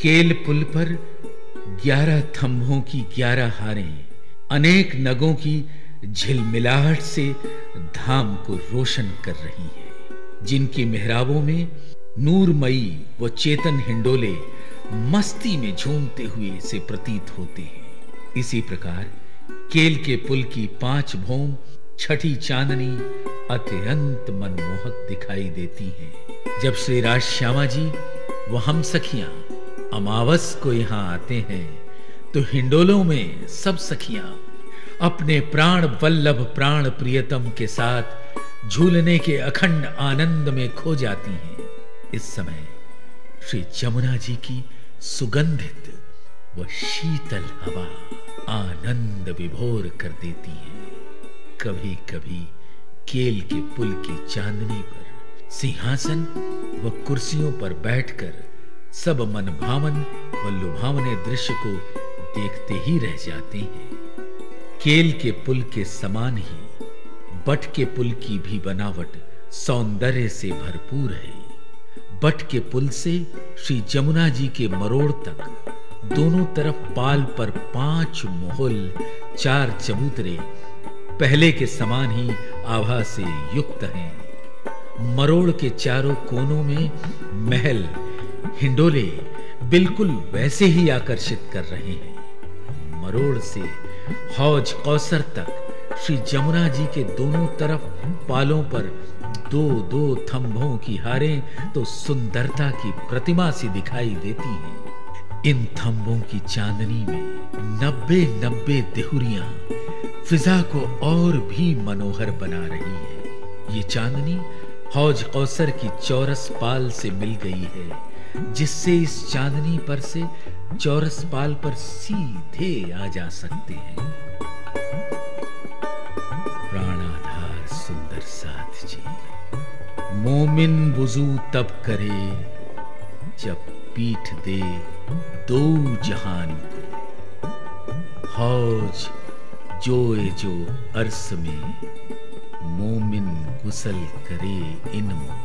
केल पुल पर 11 थंभों की 11 हारें अनेक नगों की झिलमिलाहट से धाम को रोशन कर रही है, जिनकी मेहराबों में नूरमयी व चेतन हिंडोले मस्ती में झूमते हुए से प्रतीत होते हैं। इसी प्रकार केल के पुल की 5 भौम छठी चांदनी अत्यंत मनमोहक दिखाई देती है। जब श्री राज श्यामा जी व हम सखियां अमावस को यहां आते हैं तो हिंडोलों में सब सखियां अपने प्राण वल्लभ प्राण प्रियतम के साथ झूलने के अखंड आनंद में खो जाती हैं। इस समय श्री जमुना जी की सुगंधित व शीतल हवा आनंद विभोर कर देती है। कभी कभी केल के पुल की चांदनी पर सिंहासन व कुर्सियों पर बैठकर सब मनभावन व लुभावने दृश्य को देखते ही रह जाते हैं। केल के पुल के समान ही बट के पुल की भी बनावट सौंदर्य से भरपूर है। बट के पुल से श्री जमुना जी के मरोड़ तक दोनों तरफ पाल पर 5 मोहल 4 चबूतरे पहले के समान ही आभा से युक्त हैं। मरोड़ के चारों कोनों में महल हिंडोले बिल्कुल वैसे ही आकर्षित कर रहे हैं। मरोड़ से हौज कौसर तक श्री जमुना जी के दोनों तरफ पालों पर 2-2 थंभों की हारें तो सुंदरता की प्रतिमा सी दिखाई देती हैं। इन थंभों की चांदनी में 90 देहुरियां फिजा को और भी मनोहर बना रही है। ये चांदनी हौज कौसर की चौरस पाल से मिल गई है, जिससे इस चांदनी पर से चौरस पाल पर सीधे आ जा सकते हैं। प्राणाधार सुंदर साथ जी, मोमिन वुजू तब करे जब पीठ दे 2 जहान को, हौज जोए जो अर्स में मोमिन गुसल करे इनमो।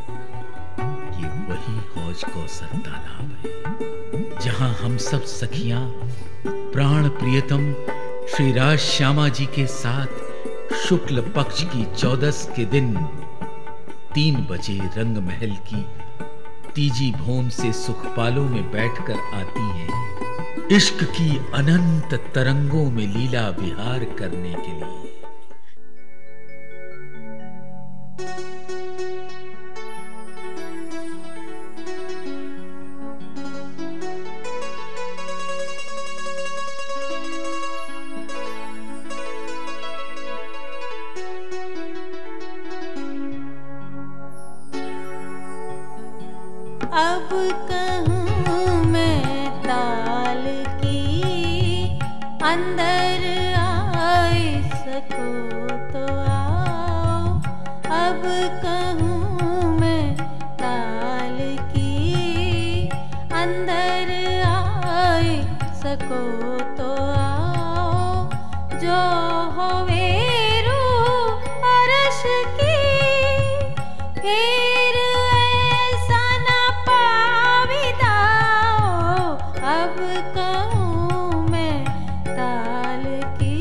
ये वही हौज कौसर तालाब है जहां हम सब सखियां प्राण प्रियतम श्री राज श्यामा जी के साथ शुक्ल पक्ष की 14 के दिन 3 बजे रंग महल की तीजी भौम से सुखपालों में बैठकर आती हैं, इश्क की अनंत तरंगों में लीला विहार करने के लिए। अब कहूँ मैं ताल की, अंदर आ सको तो आओ। अब कहूँ मैं ताल की, अंदर आ सको तो आओ। जो होवे रूह अरश की, फिर अब कहूँ मैं ताल की।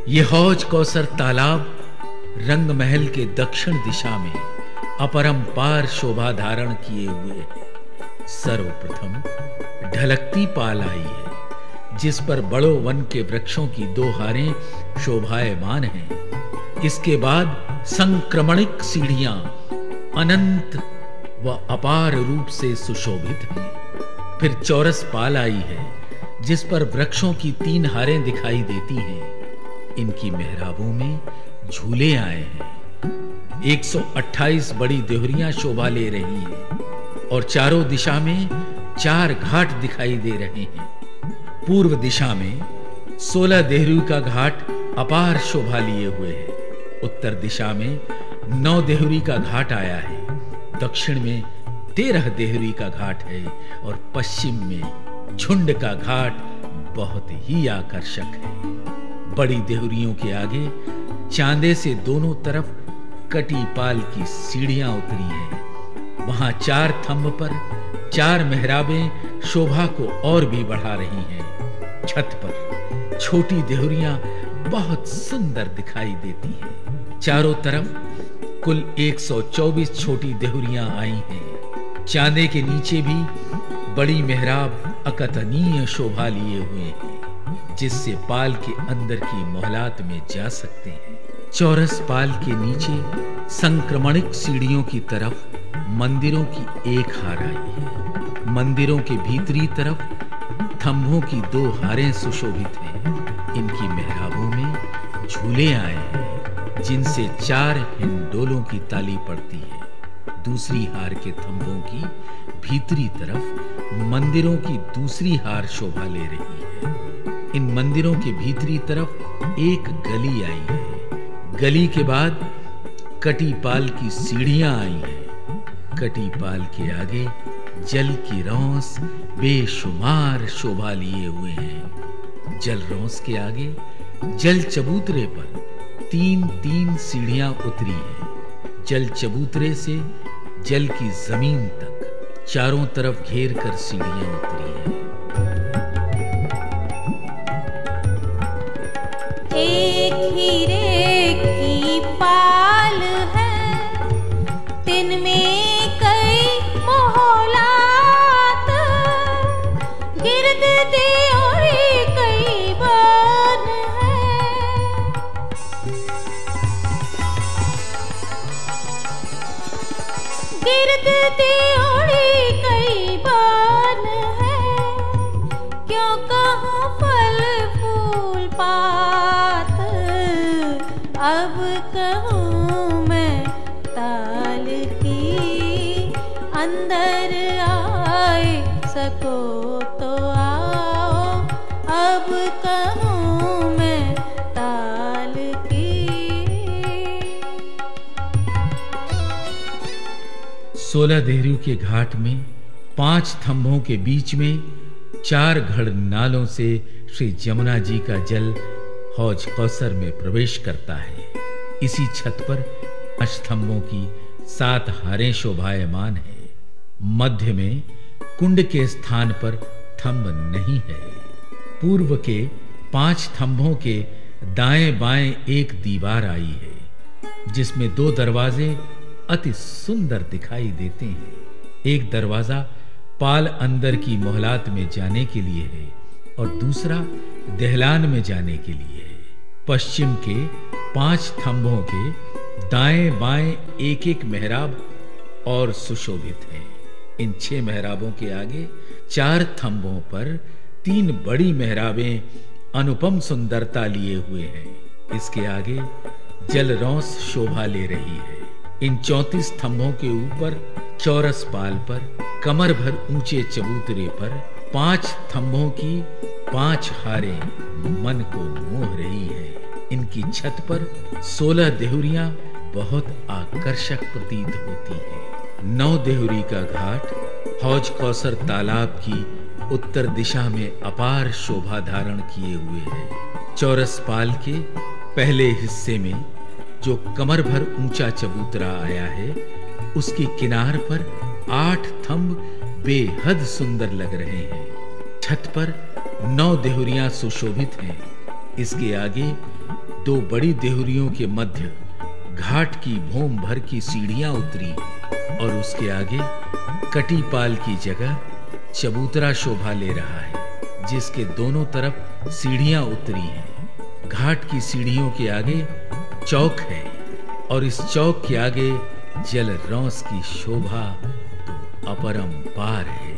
ये हौज कौसर तालाब रंग महल के दक्षिण दिशा में अपरंपार शोभा धारण किए हुए है। सर्वप्रथम ढलकती पाल आई है, जिस पर बड़ो वन के वृक्षों की 2 हारें शोभायमान हैं। इसके बाद संक्रमणिक सीढ़ियां अनंत व अपार रूप से सुशोभित हैं। फिर चौरस पाल आई है, जिस पर वृक्षों की 3 हारें दिखाई देती हैं। इनकी मेहराबों में झूले आए हैं। 128 बड़ी देहुरियां शोभा ले रही हैं और चारों दिशा में 4 घाट दिखाई दे रहे हैं। पूर्व दिशा में 16 देहुरी का घाट अपार शोभा लिए हुए है। उत्तर दिशा में 9 देहुरी का घाट आया है। दक्षिण में 13 देहुरी का घाट है और पश्चिम में झुंड का घाट बहुत ही आकर्षक है। बड़ी देहुरियों के आगे चांदे से दोनों तरफ कटीपाल की सीढ़ियां उतरी हैं। वहां 4 थंब पर 4 मेहराबें शोभा को और भी बढ़ा रही हैं। छत पर छोटी देहुरियां बहुत सुंदर दिखाई देती हैं। चारों तरफ कुल 124 छोटी देहुरियां आई हैं। चांदे के नीचे भी बड़ी मेहराब अकथनीय शोभा लिए हुए हैं, जिससे पाल के अंदर की मोहलात में जा सकते हैं। चौरस पाल के नीचे संक्रमणिक सीढ़ियों की तरफ मंदिरों की एक हार आई है। मंदिरों के भीतरी तरफ थंभों की 2 हारें सुशोभित हैं। इनकी मेहराबों में झूले आए हैं, जिनसे 4 हिंडोलों की ताली पड़ती है। दूसरी हार के थंभों की भीतरी तरफ मंदिरों की दूसरी हार शोभा ले रही है। इन मंदिरों के भीतरी तरफ एक गली आई है। गली के बाद कटीपाल की सीढ़ियां आई हैं। कटीपाल के आगे जल की रौस बेशुमार शोभा लिए हुए हैं। जल रौस के आगे जल चबूतरे पर 3-3 सीढ़ियां उतरी हैं। जल चबूतरे से जल की जमीन तक चारों तरफ घेर कर सीढ़ियां उतरी हैं। एक हीरे की पाल है, तिनमें कई मोहलात, गिरद दियोरी कई बान है। गिरद दियोरी कई बान है, क्यों कहूँ फल फूल पात, अब कहूँ मैं ताल की। अंदर आए सको तो आओ, अब कहूँ मैं ताल की। 16 देहरियों के घाट में 5 थंभों के बीच में 4 घड़ नालों से श्री जमुना जी का जल हौज कौसर में प्रवेश करता है। इसी छत पर अष्टंभों की 7 हारें शोभायमान है। मध्य में कुंड के स्थान पर थंब नहीं है। पूर्व के 5 थंभों के दाएं बाएं एक दीवार आई है, जिसमें 2 दरवाजे अति सुंदर दिखाई देते हैं। एक दरवाजा पाल अंदर की मोहलात में जाने के लिए है और दूसरा दहलान में जाने के लिए है। पश्चिम के 5 थंभों के दाएं बाएं एक एक मेहराब और सुशोभित है। इन 6 मेहराबों के आगे 4 थंभों पर 3 बड़ी मेहराबें अनुपम सुंदरता लिए हुए हैं। इसके आगे जलरौस शोभा ले रही है। इन 34 थंभों के ऊपर चौरस पाल पर कमर भर ऊंचे चबूतरे पर 5 थंभों की 5 हारें मन को मोह रही है। इनकी छत पर 16 देहुरियां बहुत आकर्षक प्रतीत होती हैं। 9 देहुरी का घाट हौज कौसर तालाब की उत्तर दिशा में अपार शोभा धारण किए हुए है। चौरस पाल के पहले हिस्से में जो कमर भर ऊंचा चबूतरा आया है, उसके किनार पर 8 थंब बेहद सुंदर लग रहे हैं। छत पर 9 देहुरियां सुशोभित हैं। इसके आगे 2 बड़ी देहुरियों के मध्य घाट की भोम भर की सीढ़ियां उतरी और उसके आगे कटीपाल की जगह चबूतरा शोभा ले रहा है, जिसके दोनों तरफ सीढ़ियां उतरी हैं। घाट की सीढ़ियों के आगे चौक है और इस चौक के आगे जलरौस की शोभा तो अपरंपार है।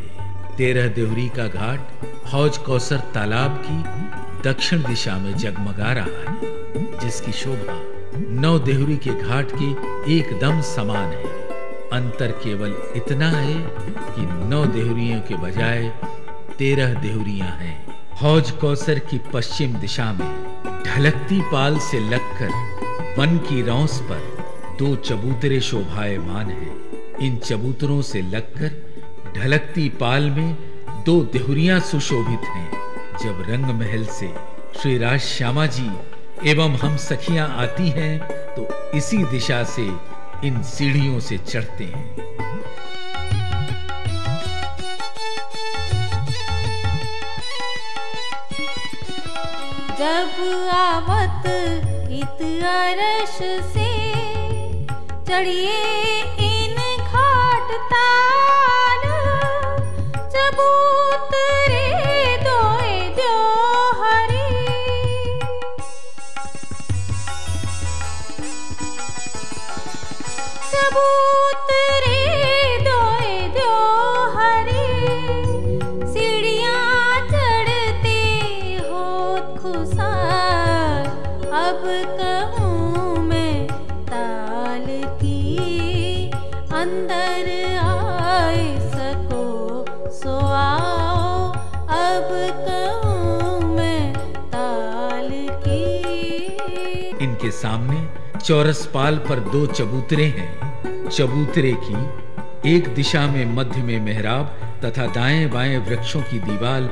13 देहुरी का घाट हौज कौसर तालाब की दक्षिण दिशा में जगमगा रहा है, जिसकी शोभा 9 देहुरी के घाट के एकदम समान है। अंतर केवल इतना है कि 9 देहुरियों के बजाय 13 देहुरियां हैं। हौज कौसर की पश्चिम दिशा में ढलकती पाल से लगकर वन की रौस पर 2 चबूतरे शोभायमान हैं। इन चबूतरों से लगकर ढलकती पाल में 2 देहुरियां सुशोभित हैं। जब रंग महल से श्री राज श्यामा जी एवं हम सखियां आती हैं तो इसी दिशा से इन सीढ़ियों से चढ़ते हैं। जब आवत इत अरश से चढ़िए इन घाट ताल, जब उतरे दोए द्यो हरी, जब उतरे दोए द्यो हरी, सीढ़ियां चढ़ते होत खुशाल, अब कहूँ मैं ताल की, अंदर आए सको सो आओ, अब कहूँ मैं ताल की। इनके सामने चौरस पाल पर 2 चबूतरे हैं। चबूतरे की एक दिशा में मध्य में मेहराब तथा दाएं बाएं वृक्षों की दीवार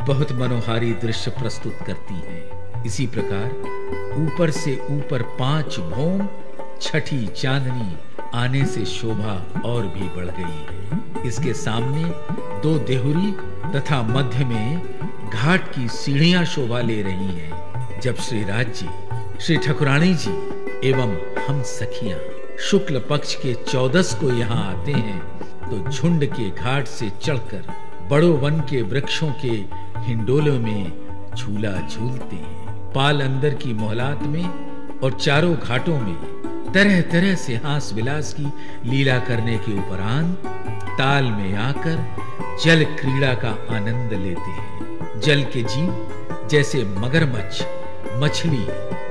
बहुत मनोहारी दृश्य प्रस्तुत करती है। इसी प्रकार ऊपर से ऊपर 5 भौम, छठी चांदनी आने से शोभा और भी बढ़ गई है। इसके सामने 2 देहुरी तथा मध्य में घाट की सीढ़ियां शोभा ले रही हैं। जब श्री राज जी, श्री ठकुरानी जी एवं हम सखियां शुक्ल पक्ष के 14 को यहाँ आते हैं, तो झुंड के घाट से चढ़कर बड़ो वन के वृक्षों के हिंडोलों में झूला झूलते हैं। पाल अंदर की मोहलात में और चारों घाटों में तरह तरह से हास विलास की लीला करने के उपरांत ताल में आकर जल क्रीड़ा का आनंद लेते हैं। जल के जीव जैसे मगरमच्छ, मछली,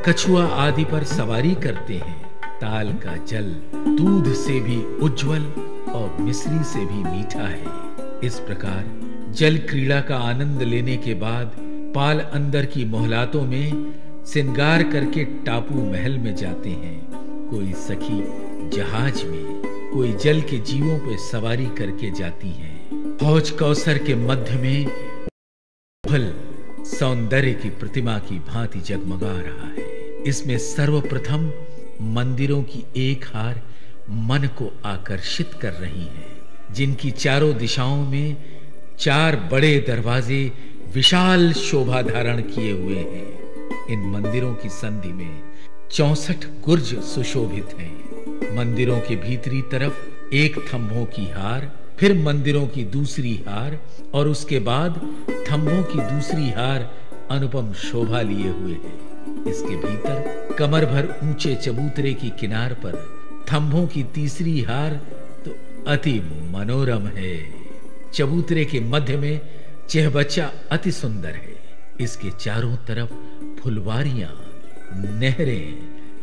कछुआ आदि पर सवारी करते हैं। ताल का जल दूध से भी उज्जवल और मिश्री से भी मीठा है। इस प्रकार जल क्रीड़ा का आनंद लेने के बाद पाल अंदर की मोहलातों में श्रृंगार करके टापू महल में जाते हैं। कोई सखी जहाज में, कोई जल के जीवों पर सवारी करके जाती हैं। हौज कौसर के मध्य में फल सौंदर्य की प्रतिमा की भांति जगमगा रहा है। इसमें सर्वप्रथम मंदिरों की एक हार मन को आकर्षित कर रही है, जिनकी चारों दिशाओं में 4 बड़े दरवाजे विशाल शोभा धारण किए हुए हैं। इन मंदिरों की संधि में 64 गुर्ज सुशोभित हैं। मंदिरों के भीतरी तरफ एक थंभों की हार, फिर मंदिरों की दूसरी हार और उसके बाद थंभों की दूसरी हार अनुपम शोभा लिए हुए है। इसके भीतर कमर भर ऊंचे चबूतरे की किनार पर थंभों की तीसरी हार तो अति मनोरम है। चबूतरे के मध्य में चहबच्चा अति सुंदर है। इसके चारों तरफ फुलवारियां, नहरें,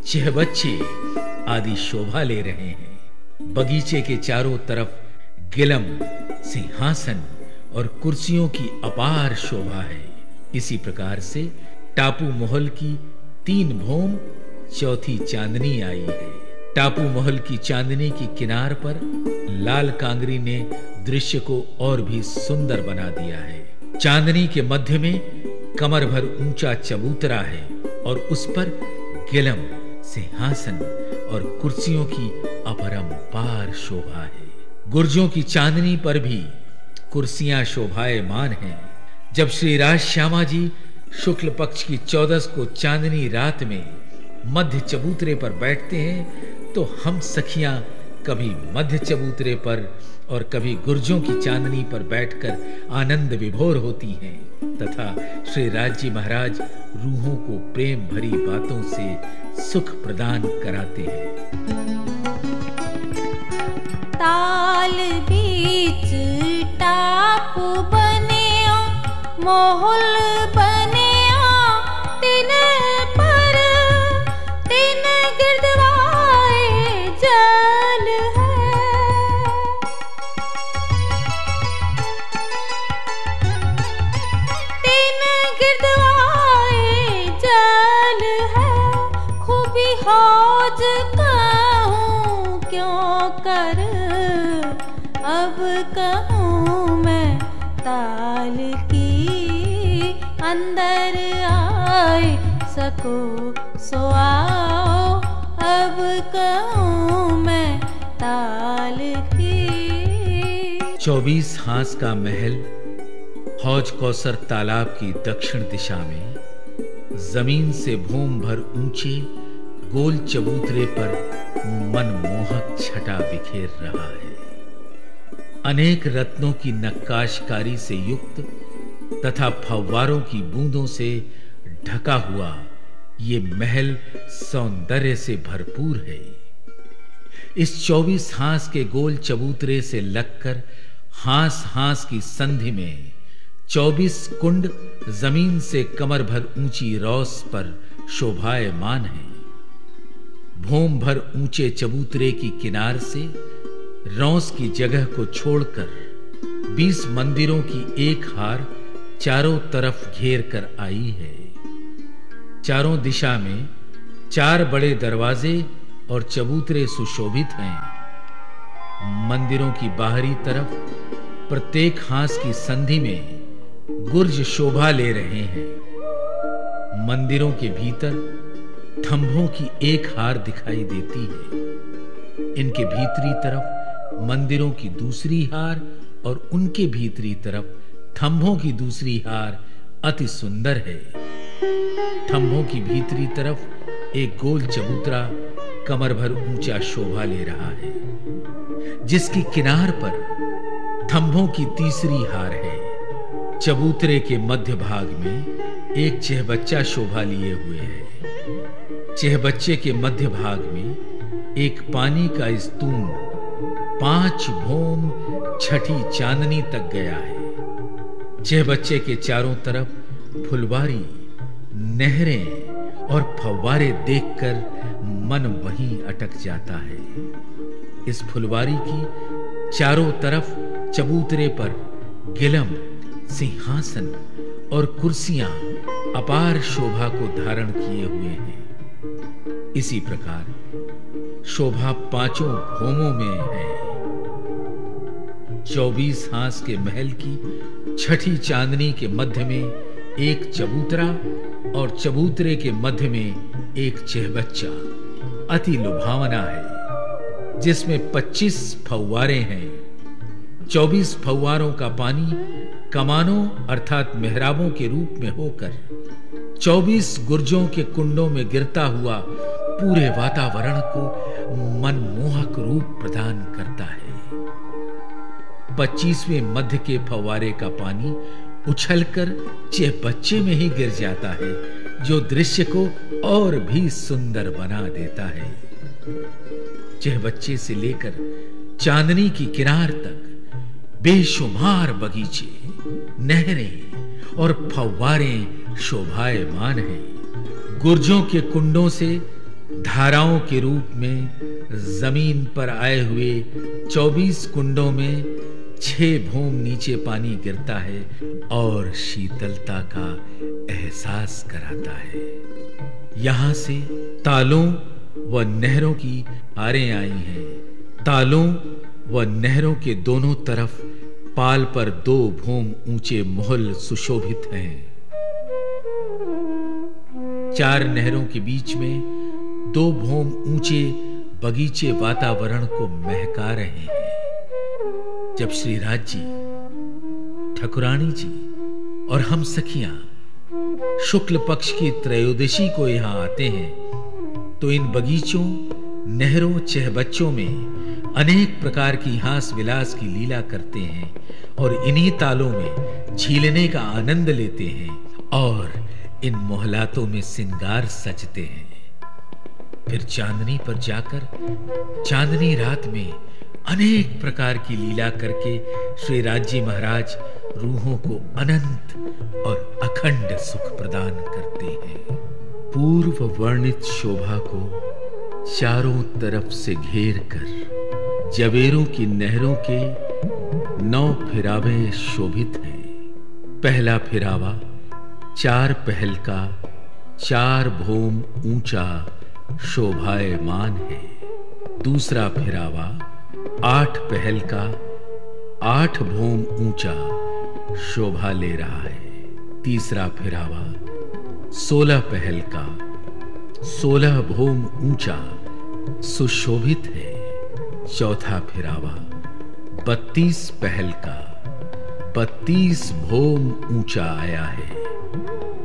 चहबच्चे आदि शोभा ले रहे हैं। बगीचे के चारों तरफ गिलम, सिंहासन और कुर्सियों की अपार शोभा है। इसी प्रकार से टापू महल की 3 भौम, चौथी चांदनी आई है। टापू महल की चांदनी की किनार पर लाल कांगरी ने दृश्य को और भी सुंदर बना दिया है। चांदनी के मध्य में कमर भर ऊंचा चबूतरा है और उस पर गिलम, सिंहासन और कुर्सियों की अपरंपार शोभा है। गुर्जों की चांदनी पर भी कुर्सियां शोभायमान हैं। जब श्री राज श्यामा जी शुक्ल पक्ष की 14 को चांदनी रात में मध्य चबूतरे पर बैठते हैं, तो हम सखियां कभी मध्य चबूतरे पर और कभी गुर्जों की चांदनी पर बैठकर आनंद विभोर होती हैं तथा श्री राज जी महाराज रूहों को प्रेम भरी बातों से सुख प्रदान कराते हैं। ताल बीच टापू बनिया, मोहल बनिया, 3 पर 3 गिरदवाए जल है। 3 गिरदवाए जल है। खूबी हौज कहूँ क्यों कर, अब कहूँ मैं ताल की, अंदर आए सको सो आओ, अब कहूँ मैं ताल की। 24 हांस का महल हौज कौसर तालाब की दक्षिण दिशा में जमीन से भूम भर ऊंचे गोल चबूतरे पर मनमोहक छटा बिखेर रहा है। अनेक रत्नों की नक्काशकारी से युक्त तथा फव्वारों की बूंदों से ढका हुआ ये महल सौंदर्य से भरपूर है। इस 24 हांस के गोल चबूतरे से लगकर हांस हांस की संधि में 24 कुंड जमीन से कमर भर ऊंची रौस पर शोभायमान है। भूम भर ऊंचे चबूतरे की किनार से रौस की जगह को छोड़कर 20 मंदिरों की एक हार चारों तरफ घेर कर आई है। चारों दिशा में 4 बड़े दरवाजे और चबूतरे सुशोभित हैं। मंदिरों की बाहरी तरफ प्रत्येक हांस की संधि में गुर्ज शोभा ले रहे हैं। मंदिरों के भीतर थंभों की एक हार दिखाई देती है। इनके भीतरी तरफ मंदिरों की दूसरी हार और उनके भीतरी तरफ थंभों की दूसरी हार अति सुंदर है। थंभों की भीतरी तरफ एक गोल चबूतरा कमर भर ऊंचा शोभा ले रहा है, जिसकी किनार पर थंभों की तीसरी हार है। चबूतरे के मध्य भाग में एक चहबच्चा शोभा लिए हुए है। चहबच्चे के मध्य भाग में एक पानी का स्तून 5 भोम छठी चांदनी तक गया है। चहबच्चे के चारों तरफ फुलवारी, नहरें और फव्वारे देखकर मन वहीं अटक जाता है। इस फुलवारी की चारों तरफ चबूतरे पर गिलम, सिंहासन और कुर्सियां अपार शोभा को धारण किए हुए हैं। इसी प्रकार शोभा 5 भोमों में है। 24 हांस के महल की छठी चांदनी के मध्य में एक चबूतरा और चबूतरे के मध्य में एक चहबच्चा अति लुभावना है, जिसमें 25 फव्वारे हैं। 24 फव्वारों का पानी कमानों अर्थात मेहराबों के रूप में होकर 24 गुर्जों के कुंडों में गिरता हुआ पूरे वातावरण को मनमोहक रूप प्रदान करता है। 25वें मध्य के फव्वारे का पानी उछलकर चहबच्चे में ही गिर जाता है, जो दृश्य को और भी सुंदर बना देता है। चहबच्चे से लेकर चांदनी की किनार तक बेशुमार बगीचे, नहरें और फव्वारे शोभायमान हैं। गुर्जों के कुंडों से धाराओं के रूप में जमीन पर आए हुए 24 कुंडों में 6 भूम नीचे पानी गिरता है और शीतलता का एहसास कराता है। यहां से तालों व नहरों की हारें आई हैं। तालों व नहरों के दोनों तरफ पाल पर 2 भूम ऊंचे महल सुशोभित हैं। 4 नहरों के बीच में 2 भूम ऊंचे बगीचे वातावरण को महका रहे हैं। जब श्रीराज जी, ठकुरानी जी और हम सखियां शुक्ल पक्ष की त्रयोदशी को यहां आते हैं, तो इन बगीचों, नहरों, चहबच्चों में अनेक प्रकार की हास विलास की लीला करते हैं और इन्हीं तालों में झीलने का आनंद लेते हैं और इन मोहलातों में सिंगार सजते हैं। फिर चांदनी पर जाकर चांदनी रात में अनेक प्रकार की लीला करके श्री राज्य महाराज रूहों को अनंत और अखंड सुख प्रदान करते हैं। पूर्व वर्णित शोभा को चारों तरफ से घेर कर जवेरों की नहरों के 9 फिरावे शोभित हैं। पहला फिरावा 4 पहल का 4 भोम ऊंचा शोभायमान है। दूसरा फिरावा 8 पहल का 8 भोम ऊंचा शोभा ले रहा है। तीसरा फिरावा 16 पहल का 16 भोम ऊंचा सुशोभित है। चौथा फिरावा 32 पहल का 32 भोम ऊंचा आया है।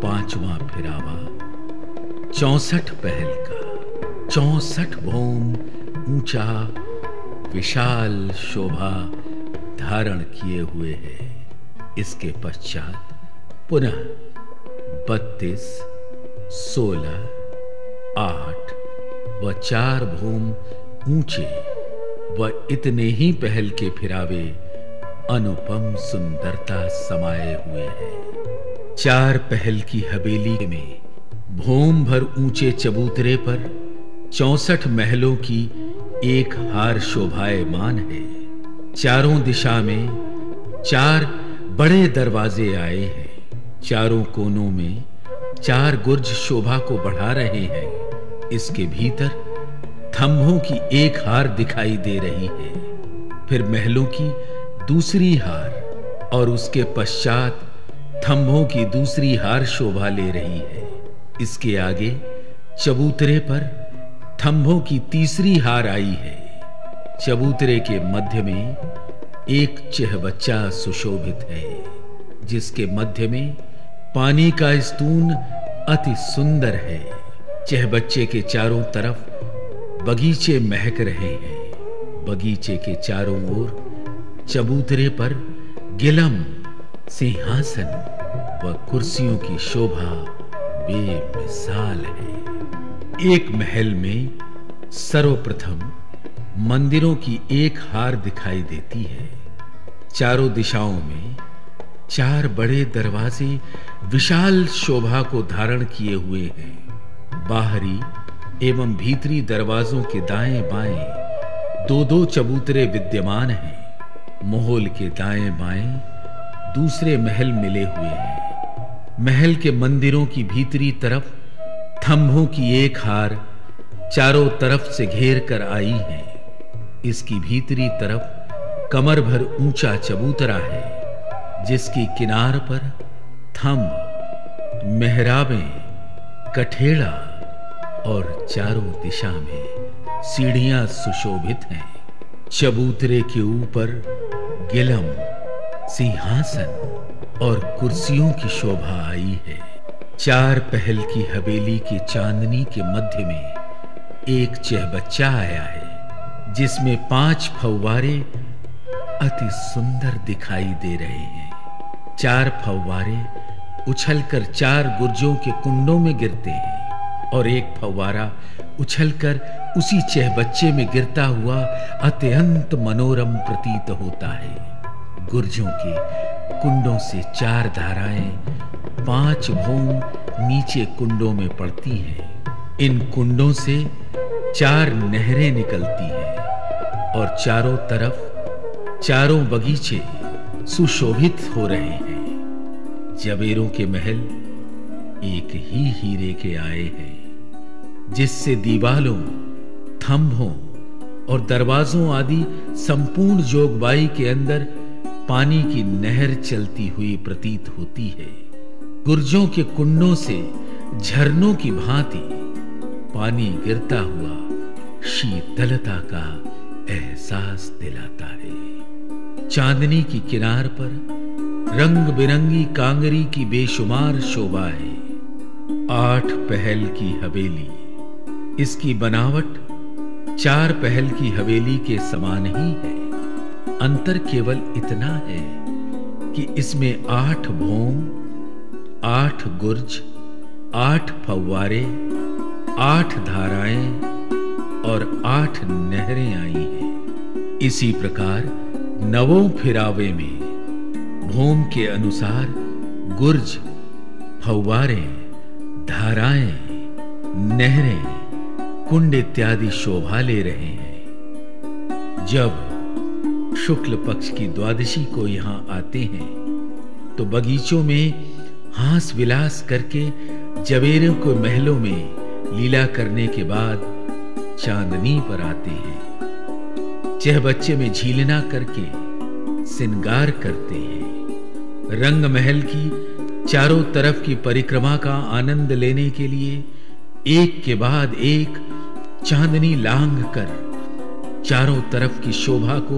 पांचवा फिरावा 64 पहल का 64 भोम ऊंचा विशाल शोभा धारण किए हुए है। इसके पश्चात पुनः 32, 16, 8 व 4 भूम ऊंचे व इतने ही पहल के फिरावे अनुपम सुंदरता समाये हुए हैं। 4 पहल की हवेली में भूम भर ऊंचे चबूतरे पर 64 महलों की एक हार शोभायमान है। चारों दिशा में 4 बड़े दरवाजे आए हैं। चारों कोनों में 4 गुर्ज शोभा को बढ़ा रहे हैं। इसके भीतर थंभों की एक हार दिखाई दे रही है, फिर महलों की दूसरी हार और उसके पश्चात थंभों की दूसरी हार शोभा ले रही है। इसके आगे चबूतरे पर थंभों की तीसरी हार आई है। चबूतरे के मध्य में एक चहबच्चा सुशोभित है, जिसके मध्य में पानी का स्तून अति सुंदर है। चहबच्चे के चारों तरफ बगीचे महक रहे हैं। बगीचे के चारों ओर चबूतरे पर गिलम, सिंहासन व कुर्सियों की शोभा बेमिसाल है। एक महल में सर्वप्रथम मंदिरों की एक हार दिखाई देती है। चारों दिशाओं में 4 बड़े दरवाजे विशाल शोभा को धारण किए हुए हैं। बाहरी एवं भीतरी दरवाजों के दाएं बाएं 2-2 चबूतरे विद्यमान हैं। महल के दाएं बाएं दूसरे महल मिले हुए हैं। महल के मंदिरों की भीतरी तरफ थंभों की एक हार चारों तरफ से घेर कर आई है। इसकी भीतरी तरफ कमर भर ऊंचा चबूतरा है, जिसकी किनार पर थंभ, मेहराबें, कठेड़ा और चारों दिशा में सीढ़ियां सुशोभित हैं। चबूतरे के ऊपर गिलम, सिंहासन और कुर्सियों की शोभा आई है। 4 पहल की हवेली की चांदनी के मध्य में एक चहबच्चा आया है, जिसमें 5 फव्वारे अति सुंदर दिखाई दे रहे हैं। 4 फव्वारे उछलकर 4 गुर्जों के कुंडों में गिरते हैं और एक फव्वारा उछलकर उसी चहबच्चे में गिरता हुआ अत्यंत मनोरम प्रतीत होता है। गुर्जों के कुंडों से 4 धाराएं 5 भूम नीचे कुंडों में पड़ती हैं। इन कुंडों से 4 नहरें निकलती हैं और चारों तरफ चारों बगीचे सुशोभित हो रहे हैं। जवेरों के महल एक ही हीरे के आए हैं, जिससे दीवालों, थंभों और दरवाजों आदि संपूर्ण जोगबाई के अंदर पानी की नहर चलती हुई प्रतीत होती है। गुर्जों के कुंडों से झरनों की भांति पानी गिरता हुआ शीतलता का एहसास दिलाता है। चांदनी की किनार पर रंग बिरंगी कांगरी की बेशुमार शोभा है। 8 पहल की हवेली, इसकी बनावट 4 पहल की हवेली के समान ही है। अंतर केवल इतना है कि इसमें 8 भोम, 8 गुर्ज, 8 फव्वारे, 8 धाराएं और 8 नहरें आई हैं। इसी प्रकार 9वें फिरावे में भूम के अनुसार गुर्ज, फव्वारे, धाराएं, नहरें, कुंड इत्यादि शोभा ले रहे हैं। जब शुक्ल पक्ष की द्वादशी को यहां आते हैं तो बगीचों में हास विलास करके जवेरों को महलों में लीला करने के बाद चांदनी पर आते हैं। चहबच्चे में झीलना करके सिंगार करते हैं। रंग महल की चारों तरफ की परिक्रमा का आनंद लेने के लिए एक के बाद एक चांदनी लांग कर चारों तरफ की शोभा को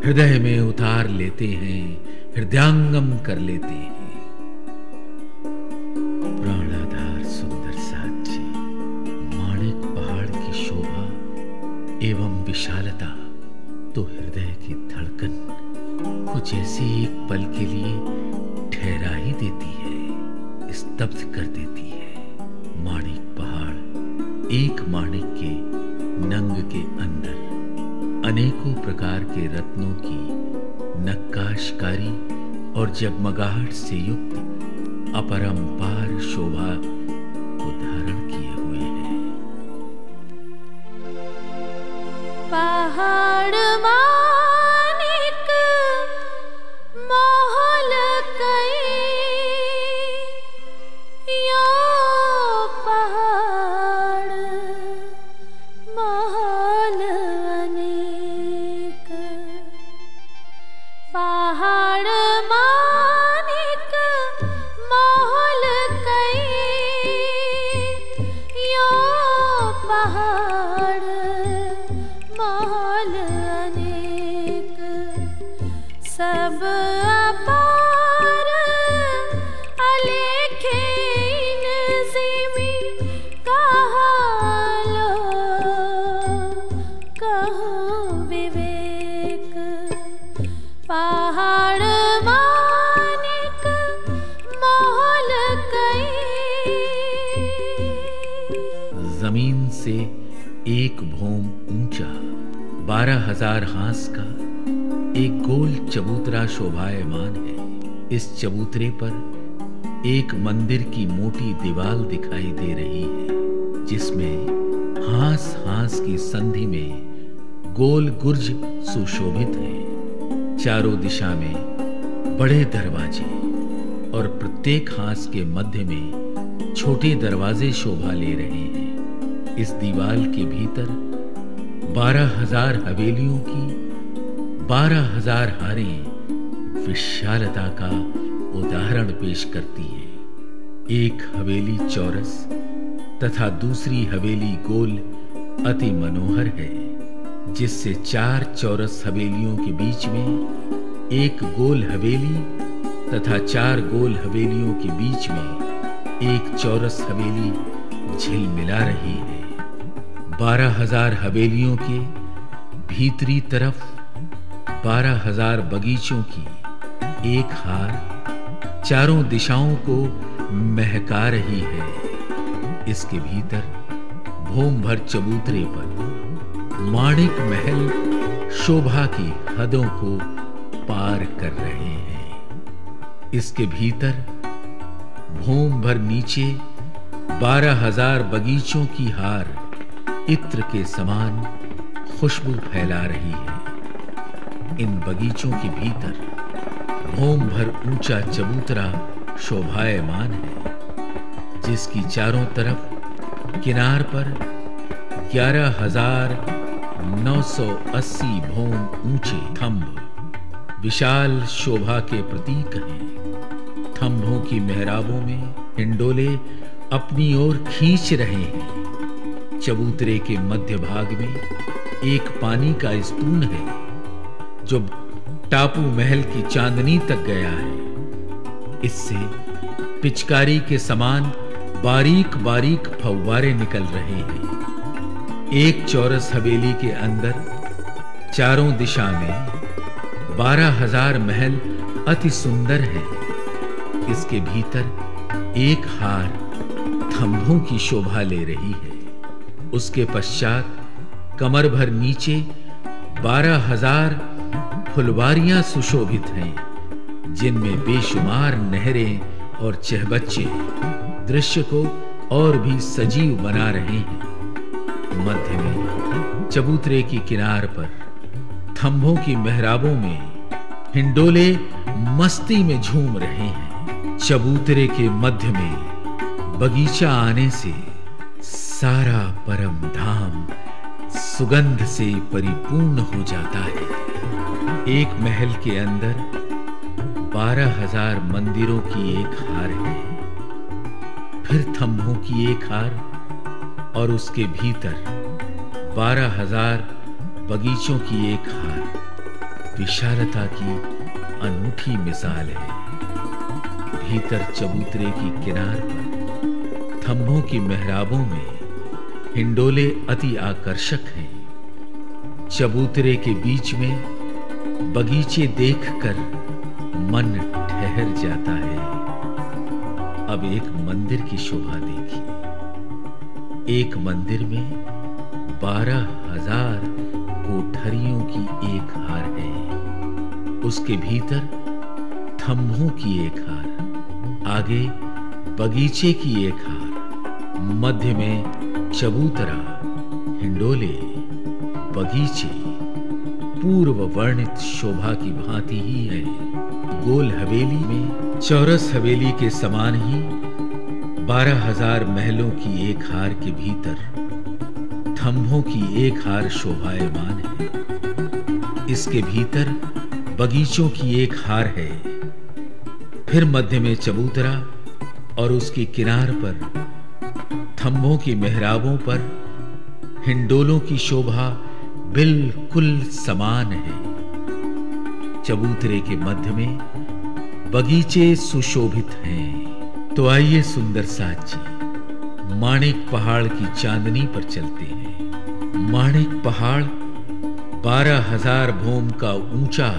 हृदय में उतार लेते हैं, हृदयांगम कर लेते हैं। प्राणाधार सुंदर साक्षी, माणिक पहाड़ की शोभा एवं विशालता तो हृदय की धड़कन को जैसे एक पल के लिए ठहरा ही देती है, स्तब्ध कर देती है। माणिक पहाड़ एक माणिक के नंग के अंदर अनेकों प्रकार के रत्नों की नक्काशकारी और जगमगाहट से युक्त अपरंपार शोभा को धारण किए हुए हैं। पहाड़ मानिक महल कई, यो पहाड़ महल अनेक। पहाड़ मानिक महल कई, यो पहाड़ महल अनेक। सब अपार अलेखे नज़ीमी, कहा लो कहो विवेक। पहाड़ मानिक महल कई। जमीन से एक भौम ऊंचा 12,000 हांस का एक गोल चबूतरा शोभायमान है। इस चबूतरे पर एक मंदिर की मोटी दीवार दिखाई दे रही है, जिसमें हांस हांस की संधि में गोल गुर्ज सुशोभित है। चारों दिशा में बड़े दरवाजे और प्रत्येक हांस के मध्य में छोटे दरवाजे शोभा ले रहे हैं। इस दीवार के भीतर 12,000 हवेलियों की 12,000 हारें विशालता का उदाहरण पेश करती है। एक हवेली चौरस तथा दूसरी हवेली गोल अति मनोहर है, जिससे 4 चौरस हवेलियों के बीच में एक गोल हवेली तथा 4 गोल हवेलियों के बीच में एक चौरस हवेली झिलमिला रही है। 12,000 हवेलियों के भीतरी तरफ 12,000 बगीचों की एक हार चारों दिशाओं को महका रही है। इसके भीतर भूम भर चबूतरे पर माणिक महल शोभा की हदों को पार कर रहे हैं। इसके भीतर भूम भर नीचे 12,000 बगीचों की हार इत्र के समान खुशबू फैला रही है। इन बगीचों के भीतर भूम भर ऊंचा चबूतरा शोभायमान है, जिसकी चारों तरफ किनार पर 11,980 भूम ऊंचे थंब विशाल शोभा के प्रतीक हैं। थंभों की मेहराबों में हिंडोले अपनी ओर खींच रहे हैं। चबूतरे के मध्य भाग में एक पानी का स्तून है, जो टापू महल की चांदनी तक गया है। इससे पिचकारी के समान बारीक बारीक फव्वारे निकल रहे हैं। एक चौरस हवेली के अंदर चारों दिशा में 12,000 महल अति सुंदर है। इसके भीतर एक हार थंभों की शोभा ले रही है। उसके पश्चात कमर भर नीचे 12,000 फुलवारियां सुशोभित हैं, जिनमें बेशुमार नहरें और चहबच्चे दृश्य को और भी सजीव बना रहे हैं। मध्य में चबूतरे की किनार पर थंभों की मेहराबों में हिंडोले मस्ती में झूम रहे हैं। चबूतरे के मध्य में बगीचा आने से सारा परम धाम सुगंध से परिपूर्ण हो जाता है। एक महल के अंदर 12,000 मंदिरों की एक हार है, फिर थंभों की एक हार और उसके भीतर 12,000 बगीचों की एक हार विशालता की अनूठी मिसाल है। भीतर चबूतरे की किनार पर थंभों की मेहराबों में हिंडोले अति आकर्षक हैं। चबूतरे के बीच में बगीचे देखकर मन ठहर जाता है। अब एक मंदिर की शोभा देखिए। एक मंदिर में 12,000 कोठरियों की एक हार है। उसके भीतर थंभों की एक हार, आगे बगीचे की एक हार, मध्य में चबूतरा, हिंडोले, बगीचे पूर्व वर्णित शोभा की भांति ही है। गोल हवेली में चौरस हवेली के समान ही 12,000 महलों की एक हार के भीतर थंभों की एक हार शोभायमान है। इसके भीतर बगीचों की एक हार है। फिर मध्य में चबूतरा और उसकी किनार पर थंभों की मेहराबों पर हिंडोलों की शोभा बिल्कुल समान है। चबूतरे के मध्य में बगीचे सुशोभित हैं। तो आइए सुंदर साथ जी माणिक पहाड़ की चांदनी पर चलते हैं। माणिक पहाड़ 12,000 भौम का ऊंचा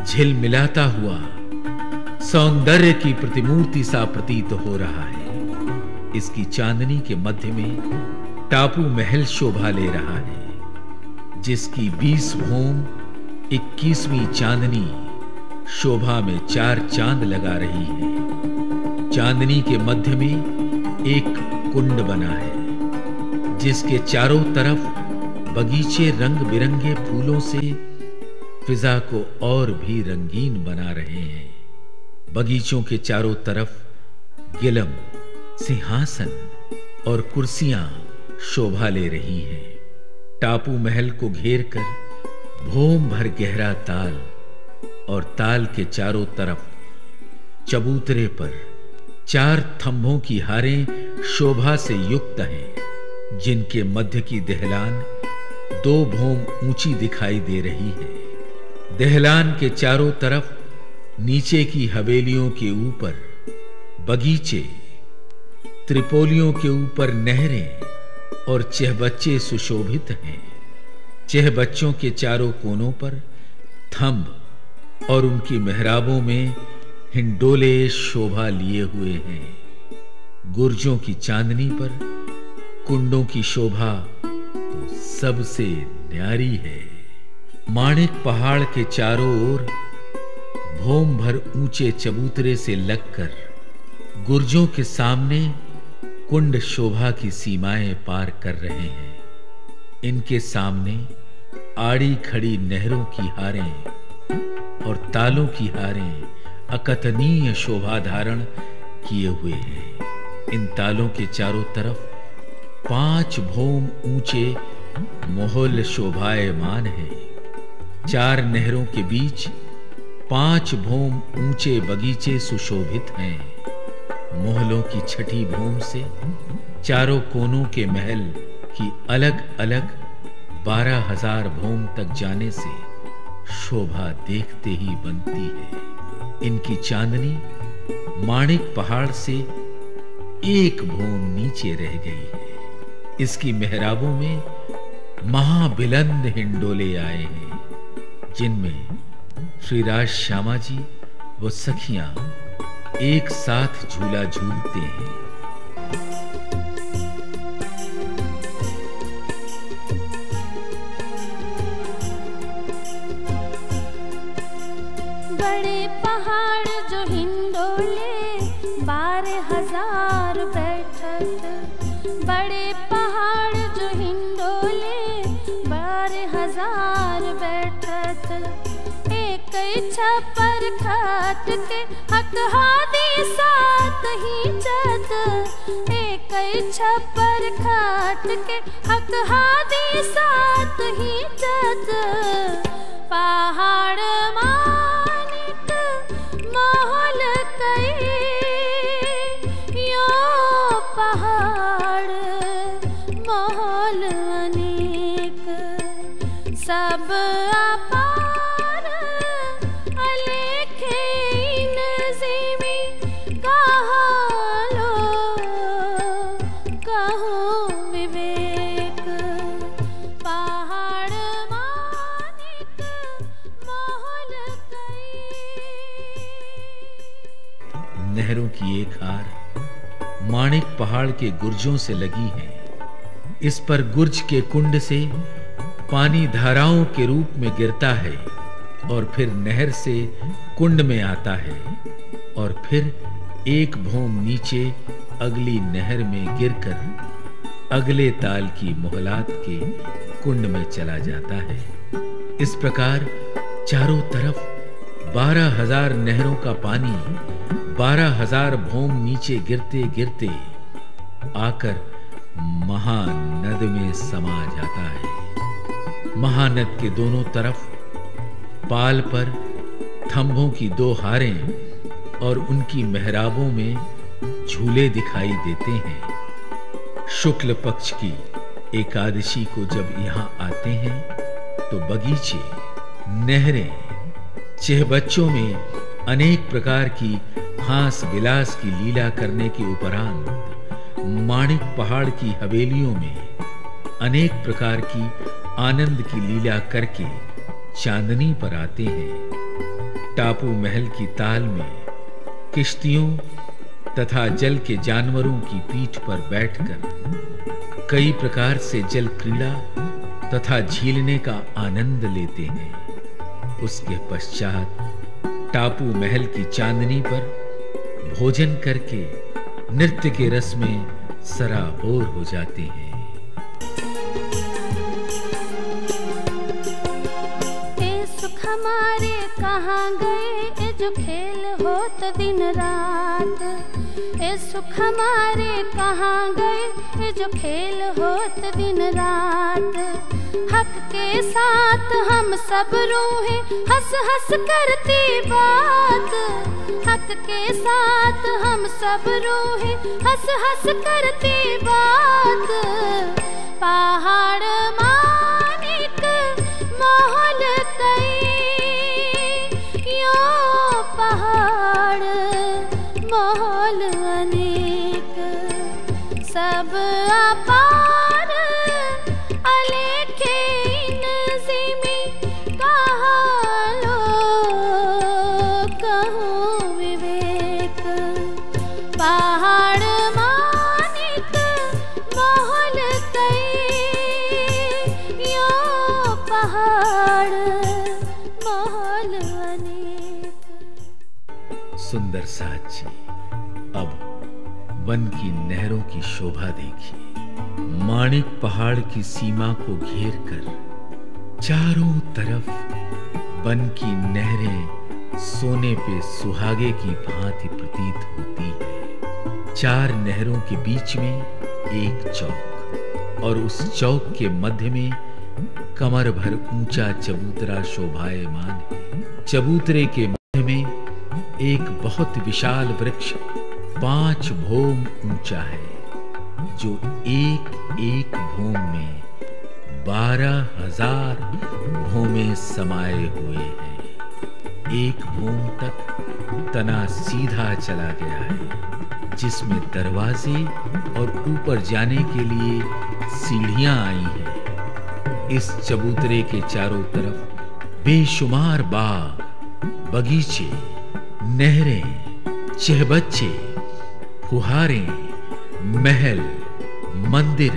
झिलमिलाता हुआ सौंदर्य की प्रतिमूर्ति सा प्रतीत हो रहा है। इसकी चांदनी के मध्य में टापू महल शोभा ले रहा है, जिसकी 20 भौम 21वीं चांदनी शोभा में 4 चांद लगा रही है। चांदनी के मध्य में एक कुंड बना है, जिसके चारों तरफ बगीचे रंग बिरंगे फूलों से फिजा को और भी रंगीन बना रहे हैं। बगीचों के चारों तरफ गिलम, सिंहासन और कुर्सियां शोभा ले रही हैं। टापू महल को घेर कर भौम भर गहरा ताल और ताल के चारों तरफ चबूतरे पर 4 थंभों की हारें शोभा से युक्त हैं, जिनके मध्य की दहलान 2 भौम ऊंची दिखाई दे रही है। दहलान के चारों तरफ नीचे की हवेलियों के ऊपर बगीचे, त्रिपोलियों के ऊपर नहरें और चहबच्चे सुशोभित हैं। चहबच्चों के चारों कोनों पर थंभ और उनकी मेहराबों में हिंडोले शोभा लिए हुए हैं। गुर्जों की चांदनी पर कुंडों की शोभा तो सबसे न्यारी है। माणिक पहाड़ के चारों ओर भौम भर ऊंचे चबूतरे से लगकर गुर्जों के सामने कुंड शोभा की सीमाएं पार कर रहे हैं। इनके सामने आड़ी खड़ी नहरों की हारें और तालों की हारें अकथनीय शोभा धारण किए हुए हैं। इन तालों के चारों तरफ 5 भौम ऊंचे मोहल शोभायमान हैं। 4 नहरों के बीच 5 भौम ऊंचे बगीचे सुशोभित हैं। मोहलों की छठी भौम से चारों कोनों के महल की अलग अलग 12,000 भौम तक जाने से शोभा देखते ही बनती है। इनकी चांदनी माणिक पहाड़ से 1 भौम नीचे रह गई है। इसकी मेहराबों में महाबिलंद हिंडोले आए हैं, जिनमें श्री राज श्यामा जी व सखियां एक साथ झूला झूलते हैं। बड़े पहाड़ जो हिंडोले 12,000 बैठत। बड़े पहाड़ जो हिंडोले 12,000 बैठत। एक छप्पर खाट के हक हादी साथ ही जत। एक छप्पर खाट के हक हादी साथ ही जत। पहाड़ मानिक महल कई यो पहाड़ महल अनेक। सब अपार अलेखे नज़ीमी कहा लो कहो विवेक पहाड़ मानिक मोहल कई। नहरों की एक हार माणिक पहाड़ के गुर्जों से लगी है। इस पर गुर्ज के कुंड से पानी धाराओं के रूप में गिरता है और फिर नहर से कुंड में आता है और फिर एक भौम नीचे अगली नहर में गिरकर अगले ताल की मोहलात के कुंड में चला जाता है। इस प्रकार चारों तरफ 12,000 नहरों का पानी 12,000 भौम नीचे गिरते गिरते आकर महानद में समा जाता है। महानद के दोनों तरफ पाल पर थंभों की 2 हारें और उनकी मेहराबों में झूले दिखाई देते हैं। शुक्ल पक्ष की एकादशी को जब यहाँ आते हैं तो बगीचे, नहरें, चहबच्चों में अनेक प्रकार की हास विलास की लीला करने के उपरांत माणिक पहाड़ की हवेलियों में अनेक प्रकार की आनंद की लीला करके चांदनी पर आते हैं। टापू महल की ताल में किश्तियों तथा जल के जानवरों की पीठ पर बैठकर कई प्रकार से जल क्रीड़ा तथा झीलने का आनंद लेते हैं। उसके पश्चात टापू महल की चांदनी पर भोजन करके नृत्य के रस में सराबोर हो जाते हैं। सुख हमारे कहाँ गए जो खेल होत दिन रात। सुख हमारे कहाँ गए जो खेल होत दिन रात। हक के साथ हम सब रोहे हंस हंस करती बात। हक के साथ हम सब रोहे हंस हंस करती बात। पहाड़ मानिक मोहल कई यो पहाड़ मोहल अनेक सब अपार अलेखे नज़ीमी कहा लो कहो विवेक पहाड़ मानिक मोहल कई यो पहाड़ मोहल अनेक। सुंदर साथ जी, अब वन की नहरों की शोभा देखिए। माणिक पहाड़ की सीमा को घेरकर चारों तरफ वन की नहरें सोने पे सुहागे की भांति प्रतीत होती है। 4 नहरों के बीच में एक चौक और उस चौक के मध्य में कमर भर ऊंचा चबूतरा शोभायमान है। चबूतरे के मध्य में एक बहुत विशाल वृक्ष 5 भौम ऊंचा है, जो एक एक भौम में 12,000 भौमें समाये हुए हैं। एक भौम तक तना सीधा चला गया है, जिसमें दरवाजे और ऊपर जाने के लिए सीढ़ियां आई हैं। इस चबूतरे के चारों तरफ बेशुमार बाग, बगीचे, नहरें, चहबच्चे, फुहारें, महल, मंदिर,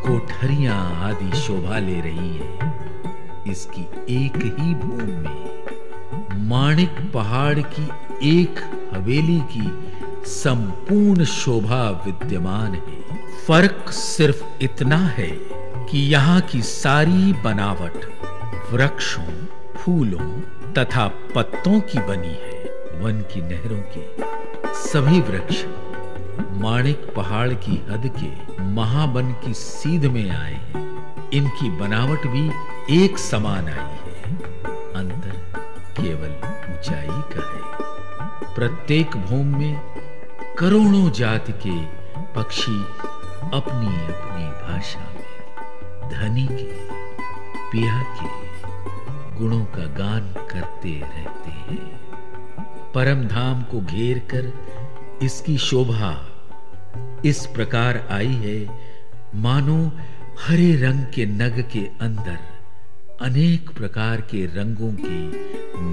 कोठरियां आदि शोभा ले रही हैं। इसकी एक ही भूमि में माणिक पहाड़ की एक हवेली की संपूर्ण शोभा विद्यमान है। फर्क सिर्फ इतना है कि यहाँ की सारी बनावट वृक्षों, फूलों तथा पत्तों की बनी है। वन की नहरों के सभी वृक्ष माणिक पहाड़ की हद के महावन की सीध में आए हैं। इनकी बनावट भी एक समान आई है, अंतर केवल ऊंचाई का है। प्रत्येक भूमि में करोड़ों जाति के पक्षी अपनी अपनी भाषा में ध्वनि के पिया के गुणों का गान करते रहते हैं। परम धाम को घेर कर इसकी शोभा इस प्रकार आई है, मानो हरे रंग के नग के अंदर अनेक प्रकार के रंगों के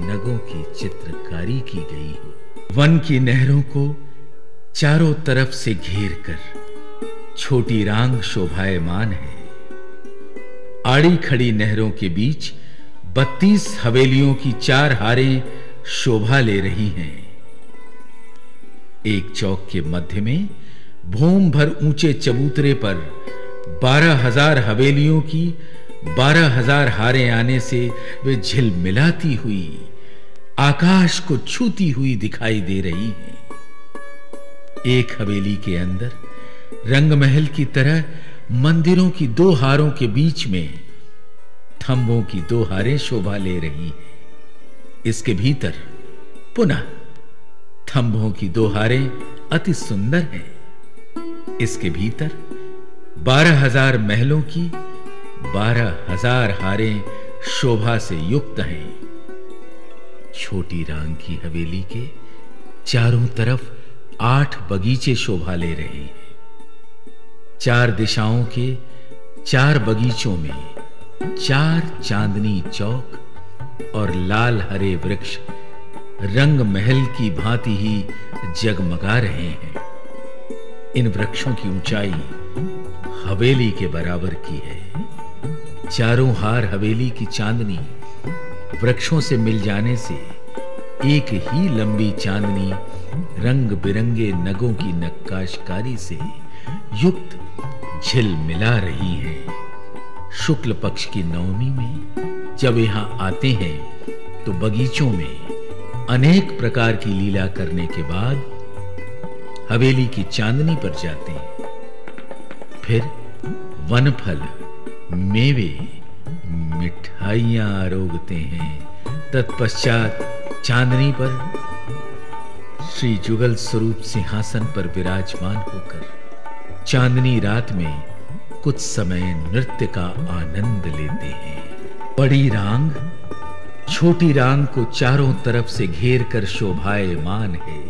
नगों की चित्रकारी की गई हो। वन की नहरों को चारों तरफ से घेर कर छोटी रांग शोभायमान है। आड़ी खड़ी नहरों के बीच 32 हवेलियों की 4 हारें शोभा ले रही हैं। एक चौक के मध्य में भूम भर ऊंचे चबूतरे पर 12,000 हवेलियों की 12,000 हारें आने से वे झिलमिलाती हुई आकाश को छूती हुई दिखाई दे रही हैं। एक हवेली के अंदर रंगमहल की तरह मंदिरों की 2 हारों के बीच में थंबों की 2 हारें शोभा ले रही हैं। इसके भीतर पुनः थंबों की 2 हारें अति सुंदर हैं। इसके भीतर 12,000 महलों की 12,000 हारें शोभा से युक्त हैं। छोटी रांग की हवेली के चारों तरफ 8 बगीचे शोभा ले रहे हैं। 4 दिशाओं के 4 बगीचों में 4 चांदनी चौक और लाल हरे वृक्ष रंग महल की भांति ही जगमगा रहे हैं। इन वृक्षों की ऊंचाई हवेली के बराबर की है। चारों हार हवेली की चांदनी वृक्षों से मिल जाने से एक ही लंबी चांदनी रंग बिरंगे नगों की नक्काशकारी से युक्त झिलमिला रही है। शुक्ल पक्ष की नवमी में जब यहां आते हैं तो बगीचों में अनेक प्रकार की लीला करने के बाद हवेली की चांदनी पर जाते हैं। फिर वनफल, मेवे, मिठाइयां आरोगते हैं। तत्पश्चात चांदनी पर श्री जुगल स्वरूप सिंहासन पर विराजमान होकर चांदनी रात में कुछ समय नृत्य का आनंद लेते हैं। बड़ी रांग छोटी रांग को चारों तरफ से घेर कर शोभायमान है।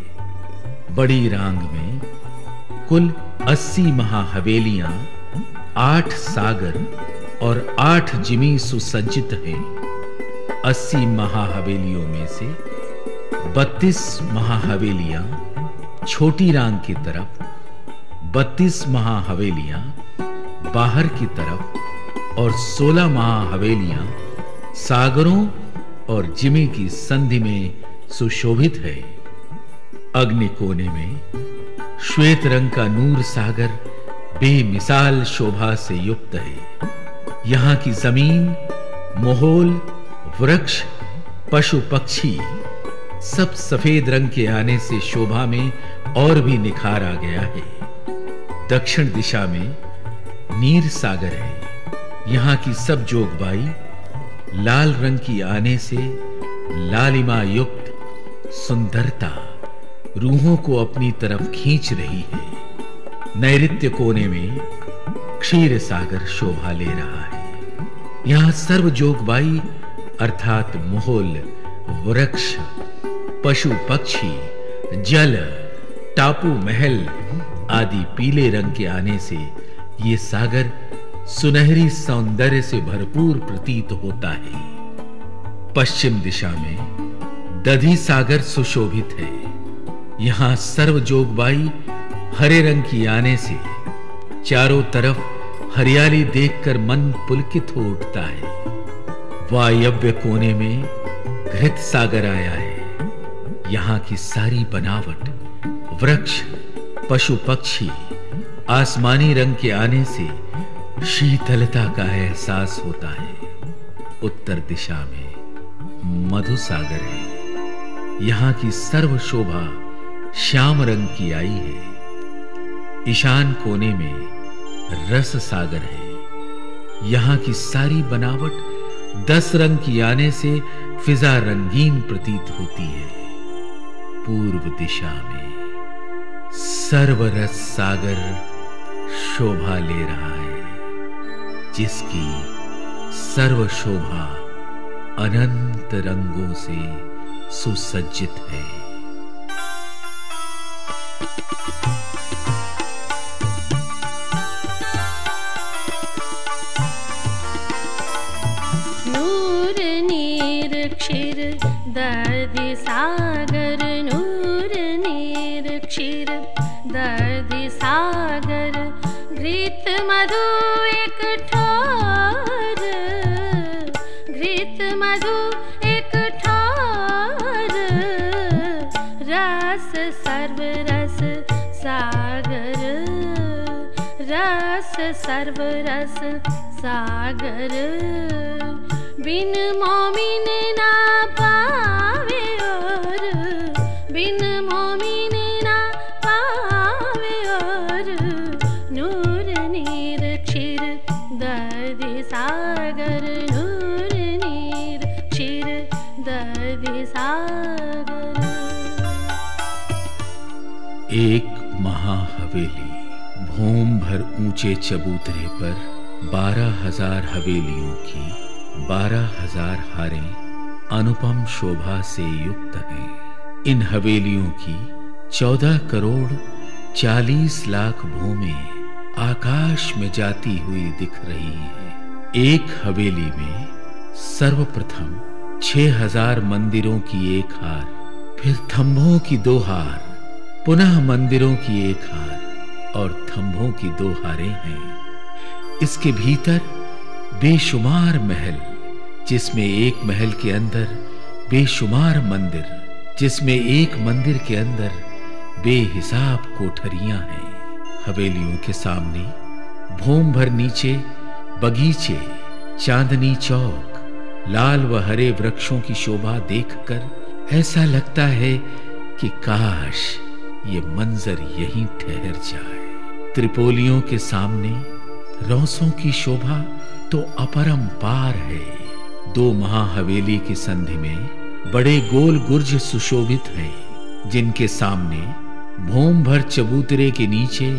बड़ी रांग में कुल 80 महाहवेलियां, 8 सागर और 8 जिमी सुसज्जित हैं। 80 महाहवेलियों में से 32 महाहवेलियां छोटी रांग की तरफ, 32 महाहवेलियां बाहर की तरफ और 16 महाहवेलियां सागरों और जिमी की संधि में सुशोभित है। अग्नि कोने में श्वेत रंग का नूर सागर बेमिसाल शोभा से युक्त है। यहां की जमीन, मोहोल, वृक्ष, पशु पक्षी सब सफेद रंग के आने से शोभा में और भी निखार आ गया है। दक्षिण दिशा में नीर सागर है। यहां की सब जोगबाई लाल रंग की आने से लालिमा युक्त सुंदरता रूहों को अपनी तरफ खींच रही है। नैऋत्य कोने में क्षीर सागर शोभा ले रहा है। यहां सर्व जोगबाई अर्थात मोहोल, वृक्ष, पशु पक्षी, जल, टापू महल आदि पीले रंग के आने से ये सागर सुनहरी सौंदर्य से भरपूर प्रतीत होता है। पश्चिम दिशा में दधी सागर सुशोभित है। यहां सर्व जोगबाई हरे रंग की आने से चारों तरफ हरियाली देखकर मन पुलकित हो उठता है। वायव्य कोने में घृत सागर आया है। यहां की सारी बनावट, वृक्ष, पशु पक्षी आसमानी रंग के आने से शीतलता का एहसास होता है। उत्तर दिशा में मधु सागर है। यहां की सर्व शोभा श्याम रंग की आई है। ईशान कोने में रस सागर है। यहां की सारी बनावट 10 रंग की आने से फिजा रंगीन प्रतीत होती है। पूर्व दिशा में सर्वरस सागर शोभा ले रहा है, जिसकी सर्व शोभा अनंत रंगों से सुसज्जित है। नूर नीर क्षीर दधि सागर, नूर नीर क्षीर दधि सागर, घृत मधु एक ठोर, घृत मधु एक ठोर, रस सर्व रस सागर, रस सर्व रस सागर, बिन मोमिन ना पावे और, बिन मोमिन ना पावे और, नूर नीर क्षीर दधि सागर, नूर नीर क्षीर दधि सागर। एक महाहवेली भूम भर ऊंचे चबूतरे पर 12,000 हवेलियों की 12,000 हारें अनुपम शोभा से युक्त हैं। इन हवेलियों की 14 करोड़ 40 लाख भूमें आकाश में जाती हुई दिख रही हैं। एक हवेली में सर्वप्रथम 6,000 मंदिरों की एक हार, फिर थंभों की 2 हार, पुनः मंदिरों की एक हार और थंभों की 2 हारें हैं। इसके भीतर बेशुमार महल, जिसमें एक महल के अंदर बेशुमार मंदिर, जिसमें एक मंदिर के अंदर बेहिसाब कोठरियां हैं। हवेलियों के सामने भूम भर नीचे बगीचे, चांदनी चौक, लाल व हरे वृक्षों की शोभा देखकर ऐसा लगता है कि काश ये मंजर यहीं ठहर जाए। त्रिपोलियों के सामने रौसों की शोभा तो अपरंपार है। 2 महाहवेली की संधि में बड़े गोल गुर्ज सुशोभित हैं, जिनके सामने भूम भर चबूतरे के नीचे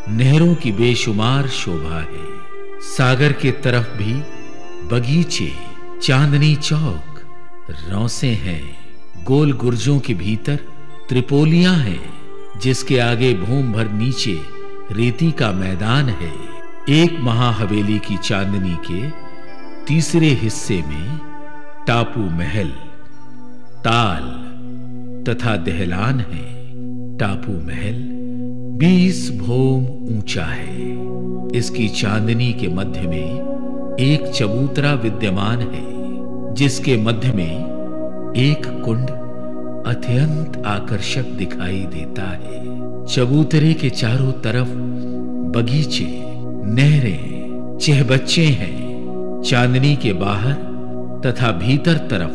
नहरों की बेशुमार शोभा है। सागर के तरफ भी बगीचे, चांदनी चौक, रौसे हैं। गोल गुर्जों के भीतर त्रिपोलियां हैं, जिसके आगे भूम भर नीचे रेती का मैदान है। एक महाहवेली की चांदनी के तीसरे हिस्से में टापू महल, ताल तथा दहलान है। टापू महल 20 भोम ऊंचा है। इसकी चांदनी के मध्य में एक चबूतरा विद्यमान है, जिसके मध्य में एक कुंड अत्यंत आकर्षक दिखाई देता है। चबूतरे के चारों तरफ बगीचे, नहरें, चहबच्चे हैं। चांदनी के बाहर तथा भीतर तरफ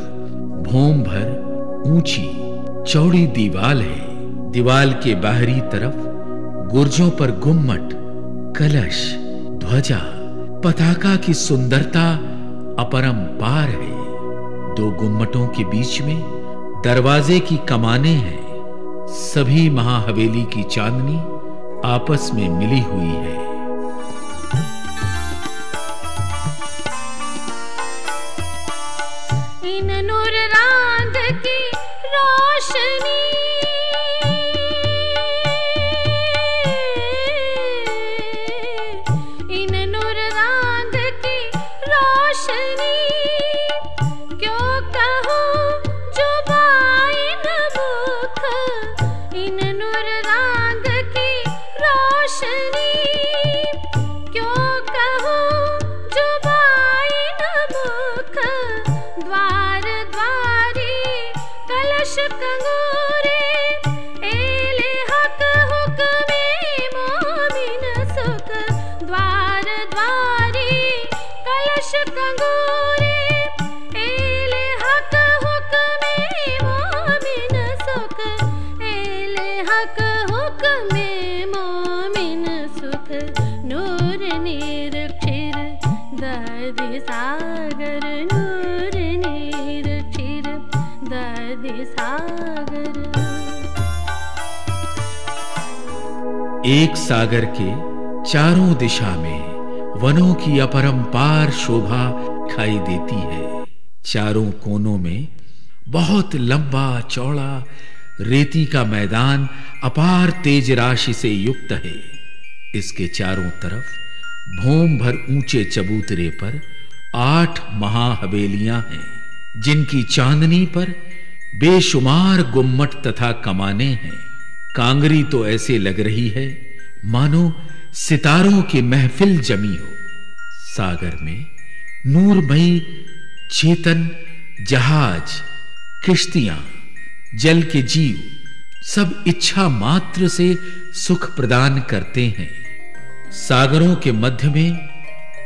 भूम भर ऊंची चौड़ी दीवाल है। दीवाल के बाहरी तरफ गुर्जों पर गुम्मट, कलश, ध्वजा, पताका की सुंदरता अपरंपार है। 2 गुम्मटों के बीच में दरवाजे की कमानें हैं। सभी महाहवेली की चांदनी आपस में मिली हुई है। इन नूर रांद की रोशनी, इन नूर रांद की रोशनी, क्यों कहूँ जुबान मुख, इन नूर रांद की रोशनी, क्यों कहूँ जुबान मुख, द्वार द्वारी कलश कंगूरे, एले हक हुक्मे मोमिन सुख, द्वार द्वारी कलश कंगूरे, एले हक हुक्मे मोमिन सुख, एले हक हुक्मे मोमिन सुख, नूर नीर क्षीर दधि सागर, नूर नीर क्षीर दधि सागर। एक सागर के चारों दिशा में वनों की अपरंपार शोभा दिखाई देती है। चारों कोनों में बहुत लंबा चौड़ा रेती का मैदान अपार तेज राशि से युक्त है। इसके चारों तरफ भौम भर ऊंचे चबूतरे पर 8 महाहवेलियां हैं, जिनकी चांदनी पर बेशुमार गुम्मट तथा कमाने हैं। कांगरी तो ऐसे लग रही है मानो सितारों की महफिल जमी हो। सागर में नूरमयी चेतन जहाज, किश्तियां, जल के जीव सब इच्छा मात्र से सुख प्रदान करते हैं। सागरों के मध्य में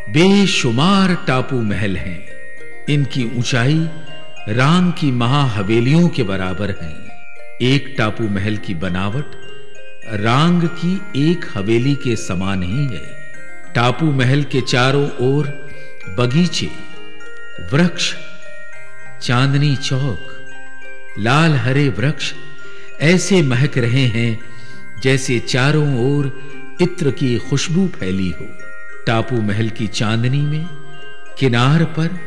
बेशुमार टापू महल हैं। इनकी ऊंचाई रांग की महाहवेलियों के बराबर है। एक टापू महल की बनावट रांग की एक हवेली के समान ही है। टापू महल के चारों ओर बगीचे, वृक्ष, चांदनी चौक, लाल हरे वृक्ष ऐसे महक रहे हैं जैसे चारों ओर इत्र की खुशबू फैली हो। टापू महल की चांदनी में किनार पर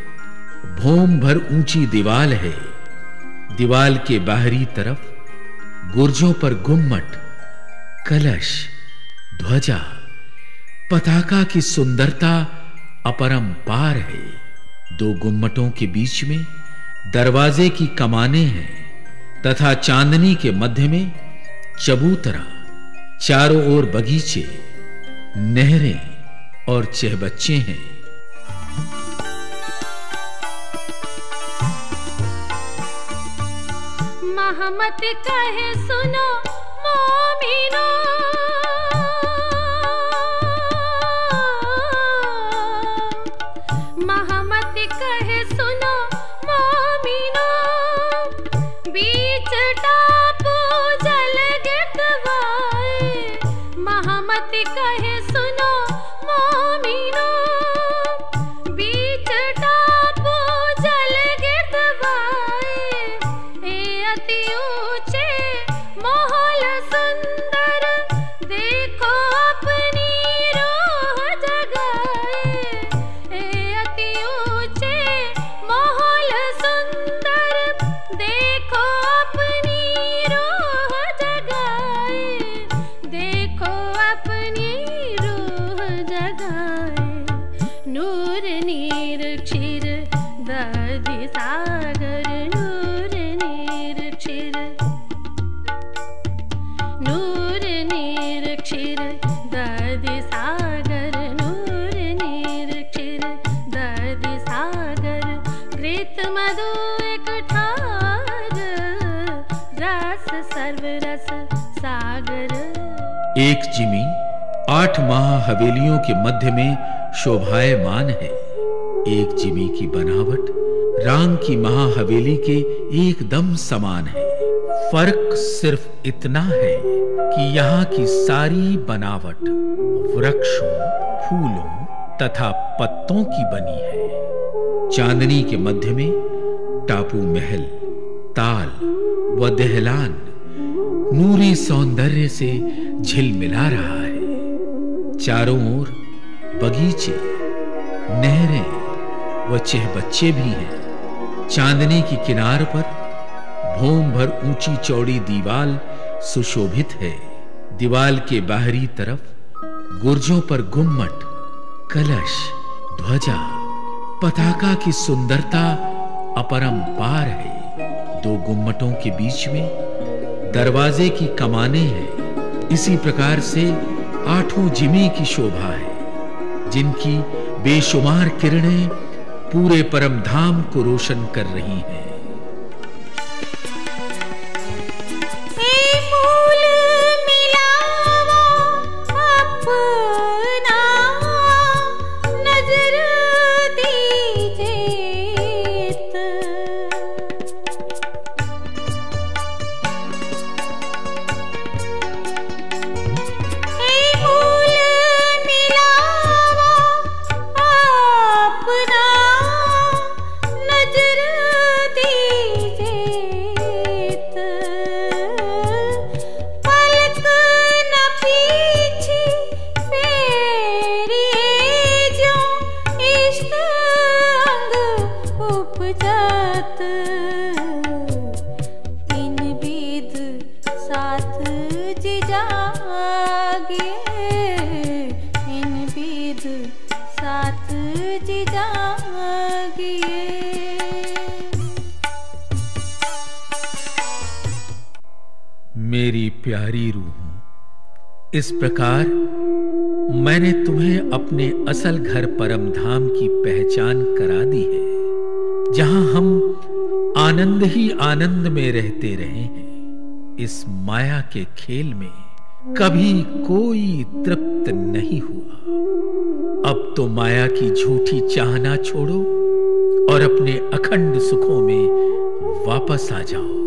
भौम भर ऊंची दीवाल है। दीवाल के बाहरी तरफ गुर्जों पर गुम्मट, कलश, ध्वजा, पताका की सुंदरता अपरंपार है। 2 गुम्मटों के बीच में दरवाजे की कमाने हैं तथा चांदनी के मध्य में चबूतरा, चारों ओर बगीचे, नहरें और चहबच्चे हैं। महमत कहे सुनो मोमिनो, महमत कहे सुनो मोमिनो, बीच टापू जल गिरवाए। महमत कहे सुनो मोमिनो, बीच टापू जल गिरवाए। ए अति ऊंचे महल सुंदर, देखो अपनी रूह जगाए। ए अति ऊंचे महल सुंदर, देखो अपनी रूह जगाए। देखो अपनी रूह जगाए। नूर नीर क्षीर दधि सागर, नूर नीर क्षीर, नूर नीर क्षीर दधि सागर, नूर नीर क्षीर दधि सागर। घृत मधु एक ठार, रस सर्व रस सागर। एक जिमी 8 महाहवेलियों के मध्य में शोभायमान है। एक जिमी की बनावट रांग की महाहवेली के एकदम समान है। फर्क सिर्फ इतना है कि यहाँ की सारी बनावट वृक्षों, फूलों तथा पत्तों की बनी है। चांदनी के मध्य में टापू महल, ताल व दहलान नूरी सौंदर्य से झिलमिला रहा है। चारों ओर बगीचे, नहरें व चहबच्चे भी हैं। चांदनी की किनार पर भौम भर ऊंची चौड़ी दीवाल सुशोभित है। दीवाल के बाहरी तरफ गुर्जों पर गुम्मट, कलश, ध्वजा, पताका की सुंदरता अपरंपार है। 2 गुम्मटों के बीच में दरवाजे की कमाने हैं। इसी प्रकार से 8 जिमी की शोभा है, जिनकी बेशुमार किरणें पूरे परम धाम को रोशन कर रही हैं। नजर करत, इन विध साथ जी जागे, इन विध साथ जी जागिए। मेरी प्यारी रूह, इस प्रकार मैंने तुम्हें अपने असल घर परम धाम की पहचान करा दी है, जहां हम आनंद ही आनंद में रहते रहे हैं। इस माया के खेल में कभी कोई तृप्त नहीं हुआ। अब तो माया की झूठी चाहना छोड़ो और अपने अखंड सुखों में वापस आ जाओ।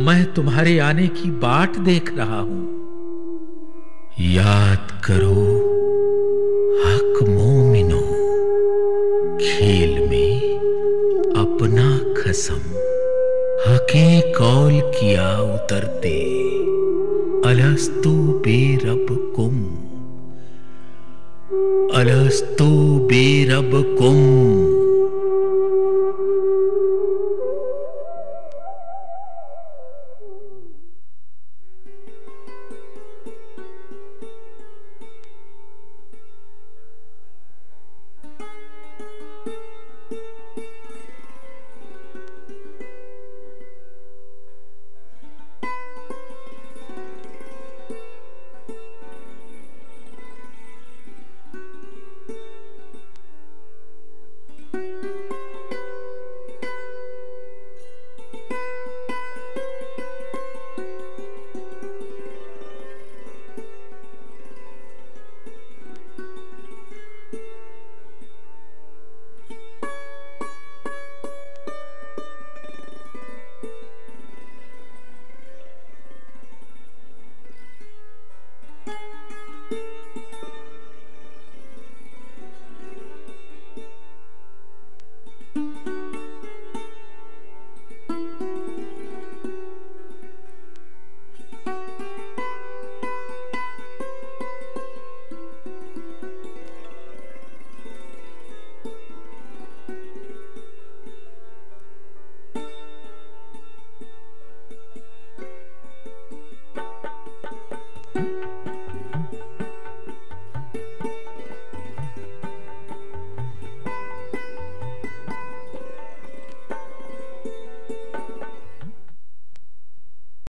मैं तुम्हारे आने की बाट देख रहा हूं। याद करो हक मोमिनो, खेल में अपना खसम, हके कौल किया उतरते, अलस्तु बेरब कुम, अलस्तु बेरब कुम।